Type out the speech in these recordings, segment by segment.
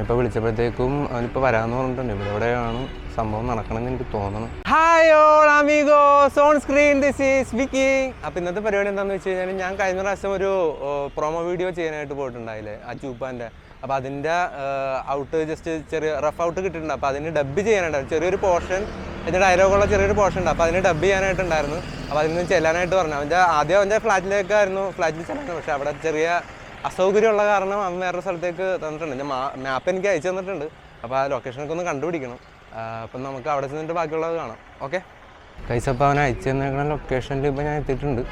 അവനിപ്പോൾ വിളിച്ചപ്പോഴത്തേക്കും അവനിപ്പോൾ വരാമെന്ന് പറഞ്ഞിട്ടുണ്ട്. ഇവിടെയാണ് സംഭവം നടക്കണമെന്ന് എനിക്ക് തോന്നണം. Hi all amigos on screen, this is Vicky. അപ്പോൾ ഇന്നത്തെ പരിപാടി എന്താണെന്ന് വെച്ച് കഴിഞ്ഞാൽ, ഞാൻ കഴിഞ്ഞ പ്രാവശ്യം ഒരു പ്രൊമോ വീഡിയോ ചെയ്യാനായിട്ട് പോയിട്ടുണ്ടായില്ലേ അച്ചൂപ്പാൻ്റെ. അപ്പോൾ അതിൻ്റെ ഔട്ട് ജസ്റ്റ് ചെറിയ റഫ് ഔട്ട് കിട്ടിയിട്ടുണ്ട്. അപ്പോൾ അതിന് ഡബ് ചെയ്യാനായിട്ടായിരുന്നു ചെറിയൊരു പോർഷൻ, എൻ്റെ ഡയലോഗുള്ള ചെറിയൊരു പോർഷൻ ഉണ്ട്. അപ്പോൾ അതിന് ഡബ് ചെയ്യാനായിട്ടുണ്ടായിരുന്നു. അപ്പോൾ അതിൽ നിന്ന് ചെല്ലാനായിട്ട് പറഞ്ഞു. അവൻ്റെ ഫ്ലാറ്റിലേക്കായിരുന്നു ഫ്ലാറ്റിൽ ചെല്ലുന്നത്. പക്ഷേ അവിടെ ചെറിയ അസൗകര്യമുള്ള കാരണം അവൻ വേറൊരു സ്ഥലത്തേക്ക് തന്നിട്ടുണ്ട്. ഞാൻ മാപ്പ് എനിക്ക് അയച്ചു തന്നിട്ടുണ്ട്. അപ്പോൾ ആ ലൊക്കേഷനൊക്കെ ഒന്ന് കണ്ടുപിടിക്കണം. അപ്പം നമുക്ക് അവിടെ ചെന്നിട്ട് ബാക്കിയുള്ളത് കാണാം. ഓക്കെ കൈസ്, അപ്പോൾ അവൻ അയച്ചു തന്നേക്കുന്ന ലൊക്കേഷനിൽ ഇപ്പോൾ ഞാൻ എത്തിയിട്ടുണ്ട്.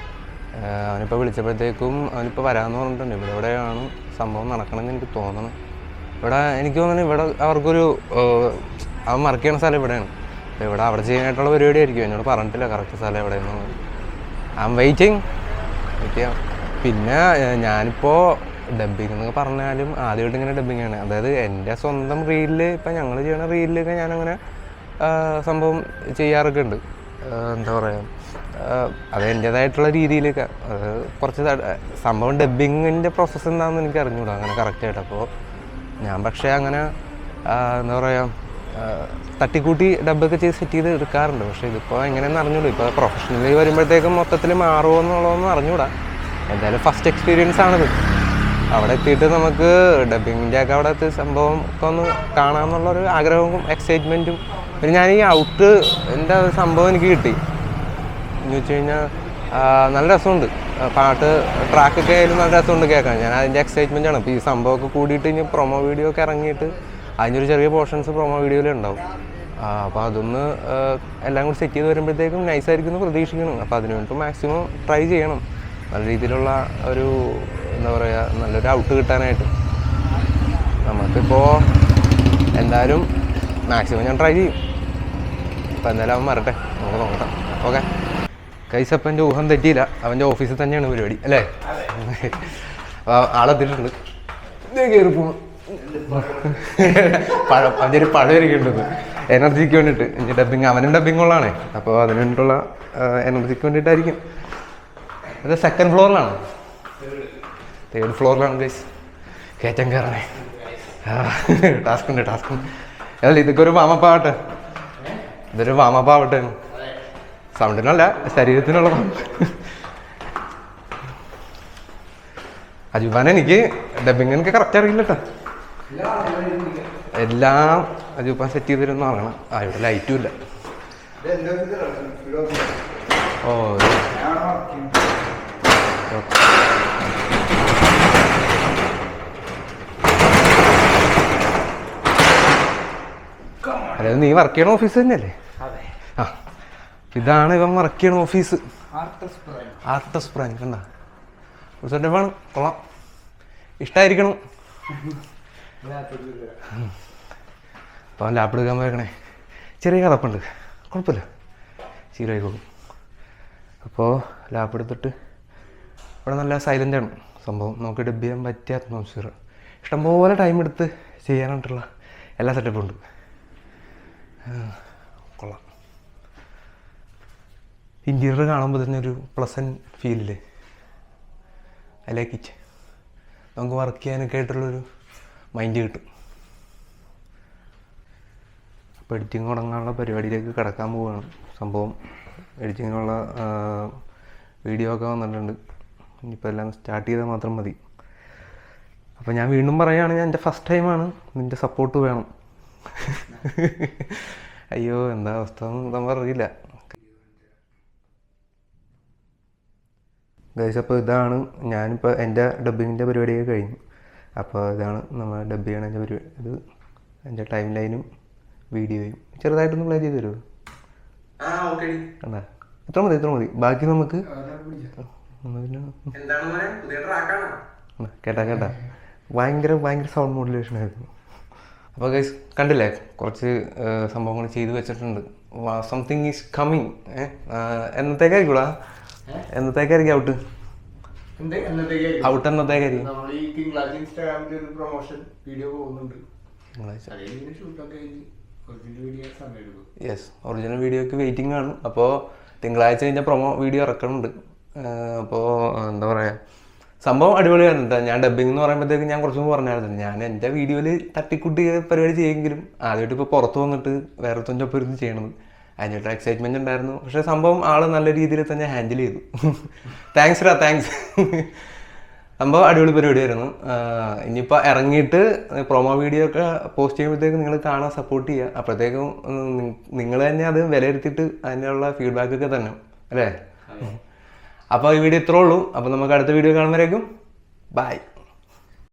അവനിപ്പോൾ വിളിച്ചപ്പോഴത്തേക്കും അവനിപ്പോൾ വരാമെന്ന് പറഞ്ഞിട്ടുണ്ട്. ഇവിടെയാണ് സംഭവം നടക്കണമെന്ന് എനിക്ക് തോന്നണം. എനിക്ക് തോന്നുന്നു ഇവിടെ അവർക്കൊരു അവൻ വർക്ക് ചെയ്യുന്ന സ്ഥലം ഇവിടെയാണ്. അപ്പോൾ അവിടെ ചെയ്യാനായിട്ടുള്ള പരിപാടി ആയിരിക്കും. എന്നോട് പറഞ്ഞിട്ടില്ല കറക്റ്റ് സ്ഥലം എവിടെയെന്ന്. ഐ ആം വെയിറ്റിംഗ് ചെയ്യാം. പിന്നെ ഞാനിപ്പോൾ ഡബ്ബിങ് എന്നൊക്കെ പറഞ്ഞാലും ആദ്യമായിട്ട് ഇങ്ങനെ ഡബ്ബിങ്ങാണ്. അതായത് എൻ്റെ സ്വന്തം റീലിൽ, ഇപ്പം ഞങ്ങൾ ചെയ്യണ റീലിലൊക്കെ ഞാനങ്ങനെ സംഭവം ചെയ്യാറൊക്കെ ഉണ്ട്. എന്താ പറയുക, അത് എൻ്റേതായിട്ടുള്ള രീതിയിലൊക്കെ കുറച്ച് സംഭവം ഡബ്ബിങ്ങിൻ്റെ പ്രോസസ്സ് എന്താണെന്ന് എനിക്ക് അറിഞ്ഞുകൂടാ അങ്ങനെ കറക്റ്റായിട്ട്. അപ്പോൾ ഞാൻ പക്ഷേ അങ്ങനെ എന്താ പറയുക തട്ടിക്കൂട്ടി ഡബ്ബൊക്കെ ചെയ്ത് സെറ്റ് ചെയ്ത് എടുക്കാറുണ്ട്. പക്ഷേ ഇതിപ്പോൾ എങ്ങനെയെന്ന് അറിഞ്ഞൂടാ. ഇപ്പോൾ പ്രൊഫഷണലി വരുമ്പോഴത്തേക്കും മൊത്തത്തിൽ മാറുമോ എന്നുള്ളതൊന്നും അറിഞ്ഞൂടാ. എന്തായാലും ഫസ്റ്റ് എക്സ്പീരിയൻസ് ആണിത്. അവിടെ എത്തിയിട്ട് നമുക്ക് ഡബ്ബിങ്ങിൻ്റെ ഒക്കെ അവിടെ എത്തി സംഭവം ഒക്കെ ഒന്ന് കാണാമെന്നുള്ളൊരു ആഗ്രഹവും എക്സൈറ്റ്മെൻറ്റും. പിന്നെ ഞാൻ ഈ ഔട്ട് എൻ്റെ സംഭവം എനിക്ക് കിട്ടി എന്ന് വെച്ച് കഴിഞ്ഞാൽ നല്ല രസമുണ്ട്. പാട്ട് ട്രാക്കൊക്കെ ആയാലും നല്ല രസമുണ്ട് കേൾക്കാൻ. ഞാൻ അതിൻ്റെ എക്സൈറ്റ്മെൻറ്റാണ്. അപ്പോൾ ഈ സംഭവമൊക്കെ കൂടിയിട്ട് ഇനി പ്രൊമോ വീഡിയോ ഒക്കെ ഇറങ്ങിയിട്ട് അതിൻ്റെ ഒരു ചെറിയ പോർഷൻസ് പ്രൊമോ വീഡിയോയിൽ ഉണ്ടാവും. അപ്പോൾ അതൊന്ന് എല്ലാം കൂടി സെറ്റ് ചെയ്ത് വരുമ്പോഴത്തേക്കും നൈസായിരിക്കും എന്ന് പ്രതീക്ഷിക്കണം. അപ്പോൾ അതിന് വേണ്ടി മാക്സിമം ട്രൈ ചെയ്യണം, നല്ല രീതിയിലുള്ള ഒരു എന്താ പറയുക നല്ലൊരു ഔട്ട് കിട്ടാനായിട്ട്. നമുക്കിപ്പോൾ എന്തായാലും മാക്സിമം ഞാൻ ട്രൈ ചെയ്യും. അപ്പോൾ എന്തായാലും അവൻ വരട്ടെ, നമുക്ക് നോക്കാം. ഓക്കെ കൈസ്, അപ്പം എൻ്റെ ഊഹം തെറ്റിയില്ല. അവൻ്റെ ഓഫീസിൽ തന്നെയാണ് പരിപാടി അല്ലേ? അപ്പോൾ ആളെത്തിയിട്ടുണ്ട്. കയറിപ്പോകും അവൻ്റെ ഒരു പഴം ഇരിക്കേണ്ടത് എനർജിക്ക് വേണ്ടിയിട്ട്. ഇനി ഡബ്ബിങ് അവനും ഡബ്ബിങ് ഉള്ളതാണേ. അപ്പോൾ അതിന് വേണ്ടിയിട്ടുള്ള എനർജിക്ക് വേണ്ടിയിട്ടായിരിക്കും. അത് സെക്കൻഡ് ഫ്ലോറിലാണ്, തേർഡ് ഫ്ലോറിലാണ് ഗൈസ്. കയറ്റം കയറണേ, ടാസ്ക് ഉണ്ട്. അതല്ല, ഇതൊക്കെ ഒരു വാമപ്പാവട്ടെ. ഇതൊരു വാമപ്പാവട്ടെ, സൗണ്ടിനല്ല ശരീരത്തിനുള്ള. അജുബാൻ എനിക്ക് ഡബ്ബിങ് എനിക്ക് കറക്റ്റ് അറിയില്ല കേട്ടോ. എല്ലാം അജുബാൻ സെറ്റ് ചെയ്ത് തരുമെന്ന് പറയണം. ഇവിടെ ലൈറ്റും ഇല്ല. ഓ അതായത് നീ വർക്ക് ചെയ്യണ ഓഫീസ് തന്നെയല്ലേ? ആ, ഇതാണ് ഇവൻ വർക്ക് ചെയ്യണ ഓഫീസ്. ആർട്ടസ് ബ്രാഞ്ച് കണ്ട വേണം. കൊള്ളാം, ഇഷ്ടമായിരിക്കണം. അപ്പോൾ അവൻ ലാപ്പ് എടുക്കാൻ പോയേക്കണേ. ചെറിയ കഥപ്പുണ്ട്, കുഴപ്പമില്ല, ശീലമായിക്കോളും. അപ്പോൾ ലാപ്പ് എടുത്തിട്ട് ഇവിടെ നല്ല സൈലൻ്റാണ് സംഭവം. നമുക്ക് ഡബ് ചെയ്യാൻ പറ്റിയ അറ്റ്മോസ്ഫിയർ, ഇഷ്ടംപോലെ ടൈം എടുത്ത് ചെയ്യാനായിട്ടുള്ള എല്ലാ സെറ്റപ്പും ഉണ്ട്. കൊള്ളാം. ഇൻറ്റീരിയർ കാണുമ്പോൾ തന്നെ ഒരു പ്ലസൻറ്റ് ഫീലില്ലേ, ഐ ലൈക്ക് ഇറ്റ്. നമുക്ക് വർക്ക് ചെയ്യാനൊക്കെ ആയിട്ടുള്ളൊരു മൈൻഡ് കിട്ടും. അപ്പോൾ എഡിറ്റിംഗ് തുടങ്ങാനുള്ള പരിപാടിയിലേക്ക് കിടക്കാൻ പോവുകയാണ്. സംഭവം എഡിറ്റിങ്ങിനുള്ള വീഡിയോ ഒക്കെ വന്നിട്ടുണ്ട്. ഇനിയിപ്പോൾ എല്ലാം സ്റ്റാർട്ട് ചെയ്താൽ മാത്രം മതി. അപ്പോൾ ഞാൻ വീണ്ടും പറയുകയാണ്, ഞാൻ എൻ്റെ ഫസ്റ്റ് ടൈമാണ്, നിൻ്റെ സപ്പോർട്ട് വേണം. അയ്യോ എന്താ അവസ്ഥ നമ്മൾ അറിയില്ല ഗൈസ്. അപ്പോൾ ഇതാണ് ഞാനിപ്പോൾ എൻ്റെ ഡബ്ബിങ്ങിൻ്റെ പരിപാടിയൊക്കെ കഴിഞ്ഞു. അപ്പോൾ ഇതാണ് നമ്മൾ ഡബ് ചെയ്യണ എൻ്റെ പരിപാടി. ഇത് എൻ്റെ ടൈം ലൈനും വീഡിയോയും ചെറുതായിട്ടൊന്ന് പ്ലേ ചെയ്ത് തരുമോ? എന്താ ഇത്ര മതി. ബാക്കി നമുക്ക് കേട്ടാ ഭയങ്കര സൗണ്ട് മോഡുലേഷൻ ആയിരുന്നു. അപ്പോൾ ഗൈസ് കണ്ടില്ലേ, കുറച്ച് സംഭവങ്ങൾ ചെയ്ത് വെച്ചിട്ടുണ്ട്. Something is coming. എന്നത്തേക്കായിരിക്കും എന്നത്തേക്കായിരിക്കും ഔട്ട് എന്നത്തേക്കായിരിക്കും? യെസ്, ഒറിജിനൽ വീഡിയോക്ക് വെയിറ്റിംഗ് ആണ്. അപ്പോൾ തിങ്കളാഴ്ച കഴിഞ്ഞാൽ പ്രൊമോ വീഡിയോ ഇറക്കുന്നുണ്ട്. അപ്പോൾ എന്താ പറയുക, സംഭവം അടിപൊളിയായിരുന്നു. ഞാൻ ഡബ്ബിംഗ് എന്ന് പറയുമ്പോഴത്തേക്ക് ഞാൻ കുറച്ചും പറഞ്ഞായിരുന്നു, ഞാൻ എൻ്റെ വീഡിയോയിൽ തട്ടിക്കുട്ടി പരിപാടി ചെയ്യെങ്കിലും ആദ്യമായിട്ട് ഇപ്പോൾ പുറത്ത് വന്നിട്ട് വേറെ തൊഞ്ചൊപ്പം ഇരുന്ന് ചെയ്യണത്. അതിനായിട്ട് എക്സൈറ്റ്മെൻറ്റ് ഉണ്ടായിരുന്നു. പക്ഷേ സംഭവം ആൾ നല്ല രീതിയിൽ തന്നെ ഹാൻഡിൽ ചെയ്തു. താങ്ക്സ്. സംഭവം അടിപൊളി പരിപാടിയായിരുന്നു. ഇനിയിപ്പോൾ ഇറങ്ങിയിട്ട് പ്രൊമോ വീഡിയോ ഒക്കെ പോസ്റ്റ് ചെയ്യുമ്പോഴത്തേക്ക് നിങ്ങൾ കാണാൻ സപ്പോർട്ട് ചെയ്യുക. അപ്പോഴത്തേക്കും നിങ്ങൾ തന്നെ അത് വിലയിരുത്തിയിട്ട് അതിനുള്ള ഫീഡ്ബാക്കൊക്കെ തന്നെ അല്ലേ. അപ്പോൾ ഈ വീഡിയോ ഇത്രേ ഉള്ളൂ. അപ്പോൾ നമുക്ക് അടുത്ത വീഡിയോ കാണുമ്പോഴേക്കും ബൈ.